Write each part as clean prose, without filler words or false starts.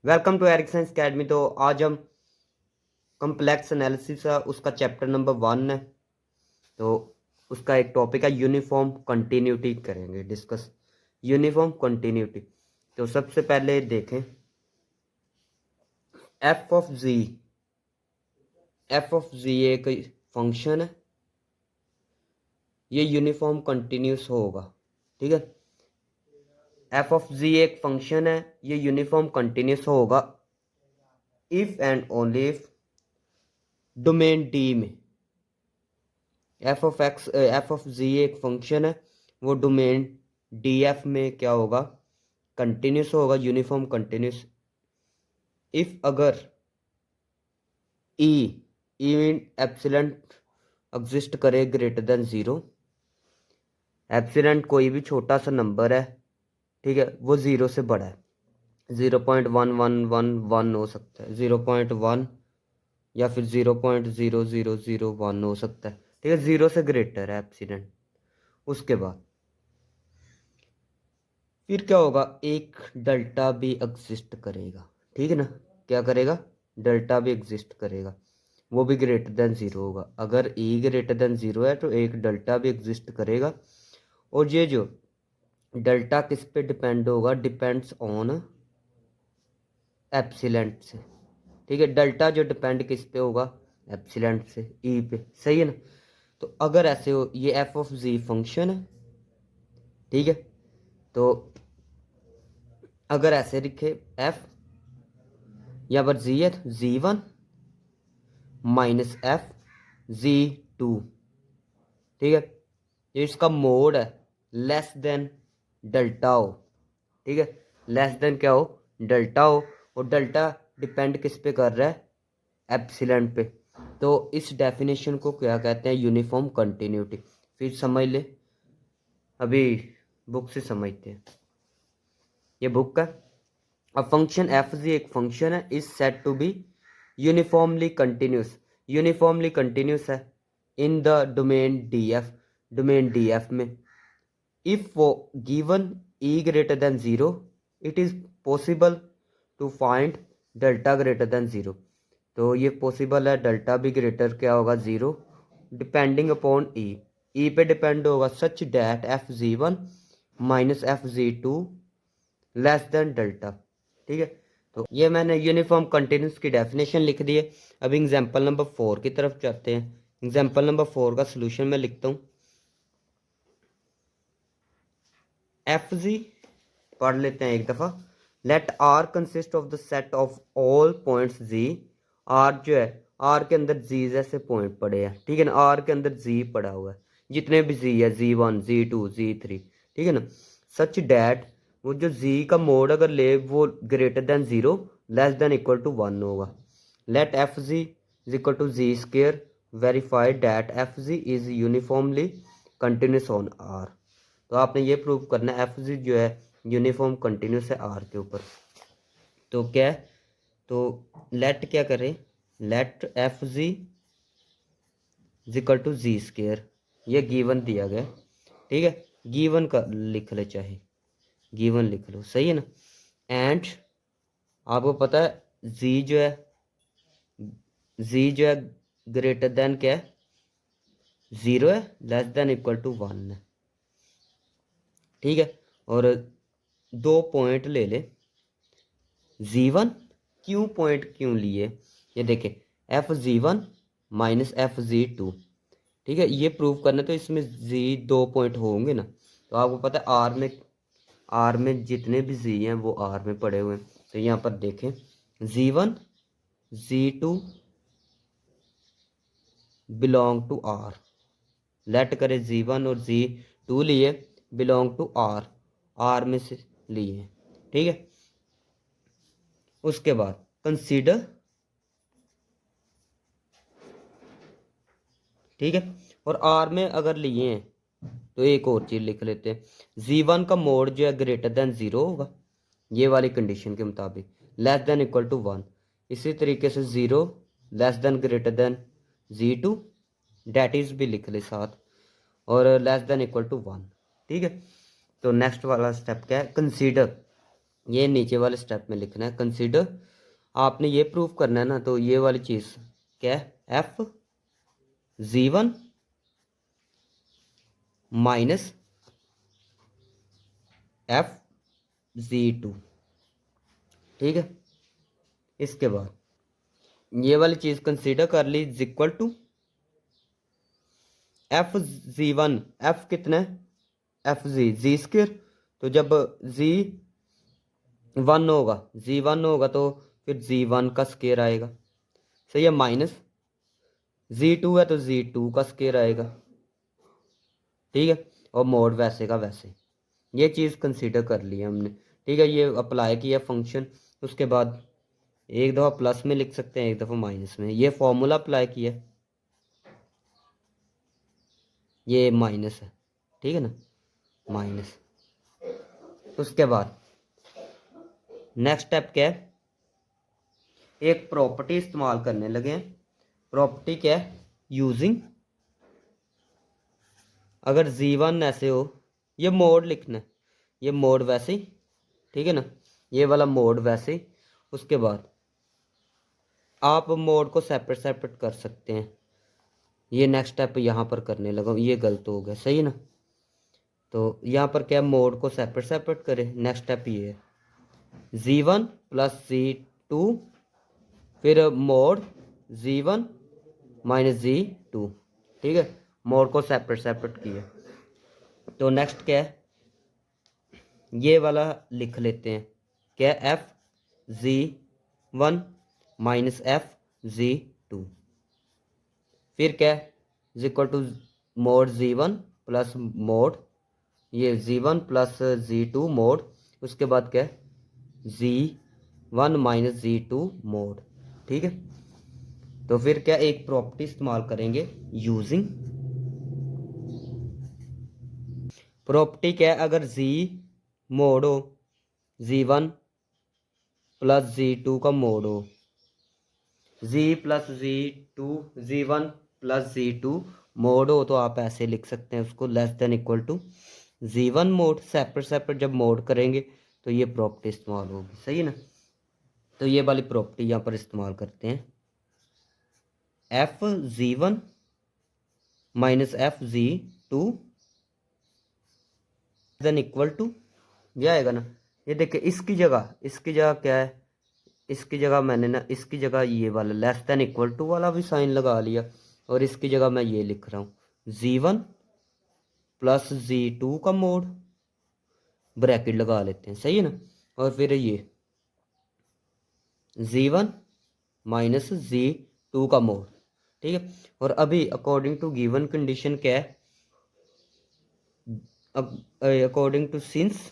Welcome to Eric science academy. तो आज हम कम्प्लेक्स एनालिसिस है उसका चैप्टर नंबर 1 है। तो उसका एक टॉपिक है यूनिफॉर्म कंटिन्यूटी करेंगे डिस्कस यूनिफॉर्म कंटिन्यूटी। तो सबसे पहले देखें एफ ऑफ जी एक फंक्शन है, ये यूनिफॉर्म कंटिन्यूस होगा। ठीक है, एफ ऑफ जी एक फंक्शन है, ये यूनिफॉर्म कंटिन्यूस होगा if and only if domain D में एफ ऑफ जी एक फंक्शन है, वो डोमेन डी एफ में क्या होगा, कंटिन्यूस होगा, यूनिफॉर्म कंटिन्यूस। इफ अगर ई इन एप्सिलॉन एग्जिस्ट करे ग्रेटर देन ज़ीरो, एप्सिलॉन कोई भी छोटा सा नंबर है, ठीक है, वो ज़ीरो से बड़ा है, 0.1111 हो सकता है, 0.1 या फिर 0.0001 हो सकता है। ठीक है, ज़ीरो से ग्रेटर है एप्सिलॉन। उसके बाद फिर क्या होगा, एक डेल्टा भी एग्जिस्ट करेगा। ठीक है ना, क्या करेगा, डेल्टा भी एग्जिस्ट करेगा, वो भी ग्रेटर देन ज़ीरो होगा। अगर ई ग्रेटर देन ज़ीरो है तो एक डेल्टा भी एग्जिस्ट करेगा। और ये जो डेल्टा किस पे डिपेंड होगा, डिपेंड्स ऑन एप्सिलेंट से। ठीक है, डेल्टा जो डिपेंड किस पे होगा, एप्सिलेंट से, ई पे। सही है ना। तो अगर ऐसे हो, ये एफ ऑफ जी फंक्शन है, ठीक है, तो अगर ऐसे लिखे एफ, यहाँ पर जी है, Z1 माइनस एफ Z2। ठीक है, ये इसका मोड है लेस देन डेल्टा हो। ठीक है, लेस देन क्या हो, डेल्टा हो। और डेल्टा डिपेंड किस पे कर रहा है, एप्सिलॉन पे। तो इस डेफिनेशन को क्या कहते हैं, यूनिफॉर्म कंटिन्यूटी। फिर समझ ले, अभी बुक से समझते हैं। ये बुक का अ फंक्शन एफ जी एक फंक्शन है, is said to be uniformly continuous, uniformly continuous है in the domain D F, domain D F में। इफ वो given E greater than zero, it is possible to find delta greater than zero. तो ये possible है, delta भी greater क्या होगा, zero, depending upon ई पे डिपेंड होगा, such that F g one minus f g two less than delta. ठीक है, तो ये मैंने यूनिफॉर्म कंटिन्यूस की डेफिनेशन लिख दी है। अब एग्जांपल नंबर 4 की तरफ चलते हैं। एग्जांपल नंबर 4 का सलूशन मैं लिखता हूँ। एफ जी पढ़ लेते हैं एक दफ़ा। Let r consist of the set of all points g. R जो है, आर के अंदर जी जैसे पॉइंट पड़े हैं। ठीक है ना, आर के अंदर जी पड़ा हुआ है, जितने भी जी है, Z1 Z2 Z3। ठीक है ना, सच डैट वो जो जी का मोड अगर ले, वो greater than zero less than equal to one होगा। Let F G is equal to ji square, verify that F G is uniformly continuous on R. तो आपने ये प्रूव करना है एफ जी जो है यूनिफॉर्म कंटिन्यूस है आर के ऊपर। तो क्या है, तो लेट क्या करें, let F g equal to ji square, ये गिवन दिया गया। ठीक है, गिवन का लिख ले, चाहे गिवन लिख लो, सही है ना। एंड आपको पता है जी जो है, जी जो है ग्रेटर देन क्या है, ज़ीरो है, less than equal to one है। ठीक है, और दो पॉइंट ले ले, Z1 क्यों पॉइंट क्यों लिए, ये देखें, F Z1 minus f Z2। ठीक है, ये प्रूव करना, तो इसमें जी दो पॉइंट होंगे ना। तो आपको पता है आर में जितने भी जी हैं वो आर में पड़े हुए हैं। तो यहाँ पर देखें, Z1 Z2 belong to are, late करें Z1 और Z2 लिए बिलोंग टू आर, आर में से लिए। ठीक है, उसके बाद कंसीडर, ठीक है, और आर में अगर लिए हैं तो एक और चीज़ लिख लेते हैं, Z1 का मोड जो है ग्रेटर देन ज़ीरो होगा, ये वाली कंडीशन के मुताबिक, less than equal to one. इसी तरीके से zero less than greater than Z2, that is भी लिख ले साथ, और less than equal to one. ठीक है, तो नेक्स्ट वाला स्टेप क्या है, कंसीडर ये नीचे वाले स्टेप में लिखना है कंसीडर, आपने ये प्रूव करना है ना, तो ये वाली चीज़ क्या है, F Z1 minus f Z2, ठीक है। इसके बाद ये वाली चीज़ कंसीडर कर ली is equal to F Z1, F कितना है, एफ जी स्क्र, तो जब Z1 होगा तो फिर Z1 का स्केयर आएगा, सही है, माइनस Z2 है तो Z2 का स्केयर आएगा, ठीक है, और मोड वैसे का वैसे। ये चीज़ कंसीडर कर ली हमने, ठीक है। ये अप्लाई किया फंक्शन, उसके बाद एक दफ़ा प्लस में लिख सकते हैं, एक दफ़ा माइनस में, ये फॉर्मूला अप्लाई किया, ये माइनस है, ठीक है ना, माइनस। उसके बाद नेक्स्ट स्टेप क्या है, एक प्रॉपर्टी इस्तेमाल करने लगे हैं। प्रॉपर्टी क्या है, यूजिंग, अगर Z1 ऐसे हो, ये मोड लिखना है, ये मोड वैसे ही, ठीक है ना, ये वाला मोड वैसे ही। उसके बाद आप मोड को सेपरेट सेपरेट कर सकते हैं, ये नेक्स्ट स्टेप यहाँ पर करने लगा, ये गलत हो गया, सही है ना। तो यहाँ पर क्या, मोड को सेपरेट सेपरेट करें, नेक्स्ट स्टेप ये है Z1 प्लस Z2, फिर मोड Z1 माइनस Z2, ठीक है, मोड को सेपरेट सेपरेट किया। तो नेक्स्ट क्या है, ये वाला लिख लेते हैं, क्या, F Z1 minus f Z2, फिर क्या is equal to mod Z1 plus mod, ये Z1 प्लस Z2 मोड, उसके बाद क्या है Z1 माइनस Z2 मोड, ठीक है। तो फिर क्या, एक प्रॉपर्टी इस्तेमाल करेंगे यूजिंग, प्रॉपर्टी क्या है, अगर Z मोड हो, Z1 प्लस Z2 का मोड हो, Z plus Z2, Z1 plus Z2 mode हो, तो आप ऐसे लिख सकते हैं उसको, less than equal to Z1 mod, separate separate जब मोड करेंगे तो ये प्रॉपर्टी इस्तेमाल होगी, सही है ना। तो ये वाली प्रॉपर्टी यहाँ पर इस्तेमाल करते हैं, f Z1 minus f Z2 then equal to, ये आएगा ना, ये देखिए इसकी जगह क्या है, इसकी जगह मैंने ना, इसकी जगह ये वाला लेस देन इक्वल टू वाला भी साइन लगा लिया, और इसकी जगह मैं ये लिख रहा हूँ Z1 प्लस Z2 का मोड, ब्रैकेट लगा लेते हैं, सही है ना, और फिर ये Z1 माइनस Z2 का मोड, ठीक है। और अभी अकॉर्डिंग टू गिवन कंडीशन क्या है, अकॉर्डिंग टू सिंस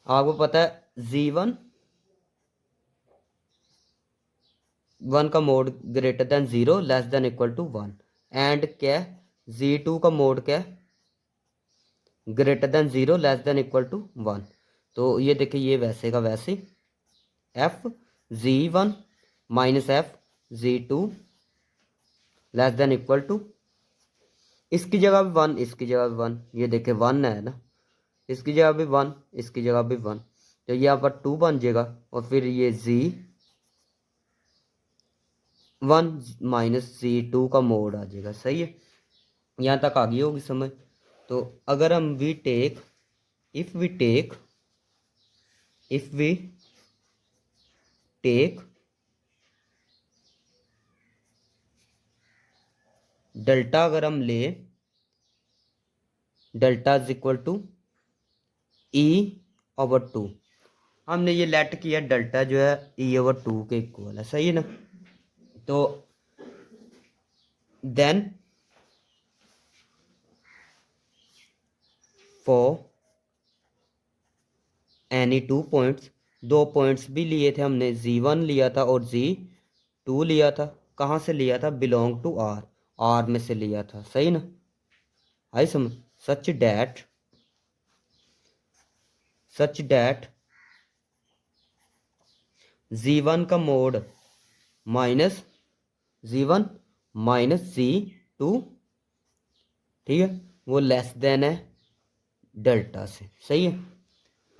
आपको पता है Z1 1 का mod greater than 0 less than equal to 1, and क्या है Z2 का मोड क्या है, greater than 0 less than equal to 1। तो ये देखिए ये वैसे का वैसे, f Z1 minus f Z2 less than equal to, इसकी जगह भी 1, इसकी जगह भी 1, ये देखे 1 है ना, इसकी जगह भी 1, इसकी जगह भी 1, तो यहाँ पर 2 बन जाएगा, और फिर ये Z1 माइनस Z2 का मोड आ जाएगा, सही है। यहाँ तक आ गई होगी समझ। तो अगर हम इफ वी टेक डेल्टा, अगर हम ले delta is equal to E/2, हमने ये लेट किया डेल्टा जो है E/2 के इक्वल है, सही है ना। तो then for any 2 points, 2 points भी लिए थे हमने, Z1 लिया था और Z2 लिया था, कहाँ से लिया था, बिलोंग टू R में से लिया था, सही ना, आई समझ। सच डैट Z1 का mode minus Z1 minus Z2, ठीक है, वो लेस देन है डेल्टा से, सही है।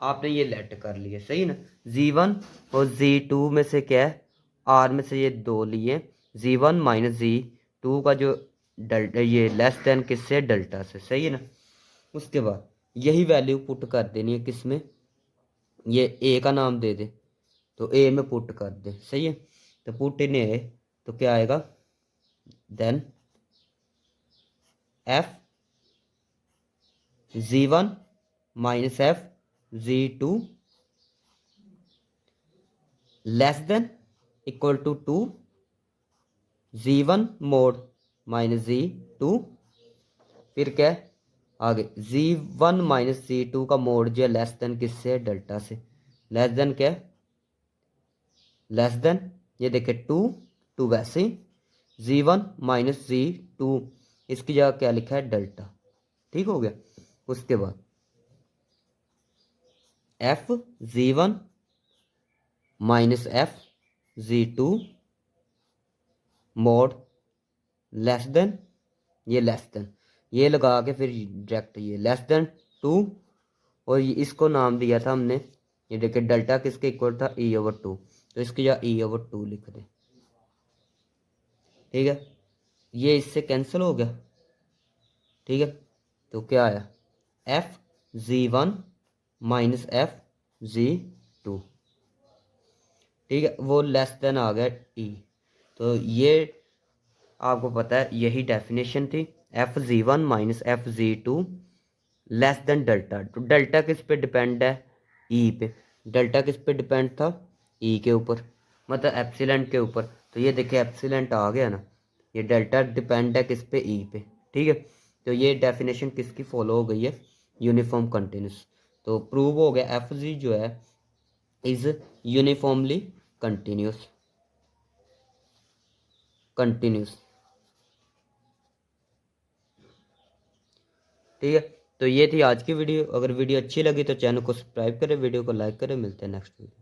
आपने ये लेट कर लिए, सही ना। Z1 और Z2 में से क्या है, R में से ये 2 लिए, Z1 माइनस Z2 का जो डेल्टा ये लेस देन किससे, डेल्टा से, सही है ना। उसके बाद यही वैल्यू पुट कर देनी है किस में, ये A का नाम दे दे तो A में पुट कर दे, सही है। तो पुट इन A तो क्या आएगा, then F Z1 minus F Z2 less than equal to 2 Z1 mod minus Z2, फिर क्या है आगे Z1 माइनस Z2 का मोड जो है लेस देन किससे, डेल्टा से। लेस देन क्या है, लेस देन ये देखे 2 वैसे ही Z1 माइनस Z2 इसकी जगह क्या लिखा है, डेल्टा। ठीक हो गया। उसके बाद F Z1 minus F Z2 mode less than, ये लेस देन, ये लगा के फिर डायरेक्ट ये लेस देन 2, और ये इसको नाम दिया था हमने, ये देखिए डेल्टा किसके इक्वल था, E/2, तो इसकी जगह E/2 लिख दे। ठीक है, ये इससे कैंसिल हो गया। ठीक है, तो क्या आया, F Z1 minus F Z2। ठीक है, वो लेस देन आ गया E। तो ये आपको पता है यही डेफिनेशन थी, F(Z1 minus F(Z2) less than delta. तो डेल्टा किस पे डिपेंड है, E पे। डेल्टा किस पे डिपेंड था, E के ऊपर, मतलब एप्सिलेंट के ऊपर। तो ये देखिए एप्सिलेंट आ गया ना, ये डेल्टा डिपेंड है किस पे, E पे। ठीक है, तो ये डेफिनेशन किसकी फॉलो हो गई है, यूनिफॉर्म कंटिन्यूस। तो प्रूव हो गया Fg जो है इज यूनिफॉर्मली कंटिन्यूस, कंटिन्यूस। ठीक है, तो ये थी आज की वीडियो। अगर वीडियो अच्छी लगी तो चैनल को सब्सक्राइब करें, वीडियो को लाइक करें। मिलते हैं नेक्स्ट वीडियो।